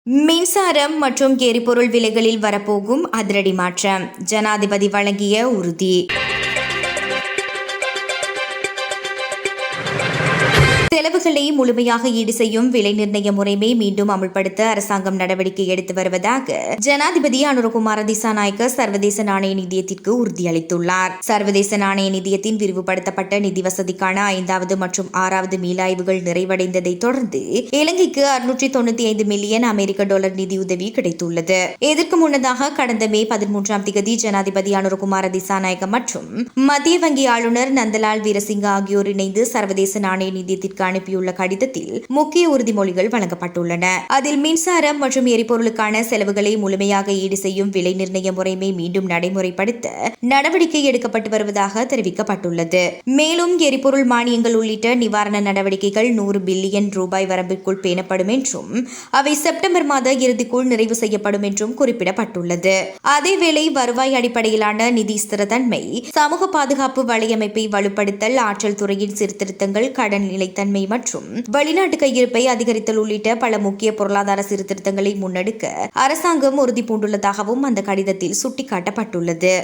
மின்சாரம் மற்றும் எரிபொருள் விலைகளில் வரப்போகும் அதிரடி மாற்றம், ஜனாதிபதி வழங்கிய உறுதி. செலவுகளை முழுமையாக ஈடு செய்யும் விலை நிர்ணய முறைமை மீண்டும் அமல்படுத்த அரசாங்கம் நடவடிக்கை எடுத்து வருவதாக ஜனாதிபதி அனுரகுமார திசாநாயக்க சர்வதேச நாணய நிதியத்திற்கு உறுதியளித்துள்ளார். சர்வதேச நாணய நிதியத்தின் விரிவுபடுத்தப்பட்ட நிதி வசதிக்கான 5வது மற்றும் 6வது மீளாய்வுகள் நிறைவடைந்ததை தொடர்ந்து இலங்கைக்கு 695 மில்லியன் அமெரிக்க டாலர் நிதியுதவி கிடைத்துள்ளது. இதற்கு முன்னதாக கடந்த மே 13ஆம் தேதி ஜனாதிபதி அனுரகுமார திசாநாயக்க மற்றும் மத்திய வங்கி ஆளுநர் நந்தலால் வீரசிங்க ஆகியோர் இணைந்து சர்வதேச நாணய நிதியத்திற்கு அனுப்பியுள்ள கடிதத்தில் முக்கிய உறுதிமொழிகள் வழங்கப்பட்டுள்ளன. அதில் மின்சாரம் மற்றும் எரிபொருளுக்கான செலவுகளை முழுமையாக ஈடு செய்யும் விலை நிர்ணய முறைமை மீண்டும் நடைமுறைப்படுத்த நடவடிக்கை எடுக்கப்பட்டு வருவதாக தெரிவிக்கப்பட்டுள்ளது. மேலும் எரிபொருள் மானியங்கள் உள்ளிட்ட நிவாரண நடவடிக்கைகள் 100 பில்லியன் ரூபாய் வரம்பிற்குள் பேணப்படும் என்றும் அவை செப்டம்பர் மாத இறுதிக்குள் நிறைவு செய்யப்படும் என்றும் குறிப்பிடப்பட்டுள்ளது. அதேவேளை வருவாய் அடிப்படையிலான நிதி ஸ்திரத்தன்மை, சமூக பாதுகாப்பு வலையமைப்பை வலுப்படுத்தல், ஆற்றல் துறையின் சீர்திருத்தங்கள், கடன் நிலைத்தன்மை மற்றும் வெளிநாட்டு கையிருப்பை அதிகரித்தல் உள்ளிட்ட பல முக்கிய பொருளாதார சீர்திருத்தங்களை முன்னெடுக்க அரசாங்கம் உறுதி பூண்டுள்ளதாகவும் அந்த கடிதத்தில் சுட்டிக்காட்டப்பட்டுள்ளது.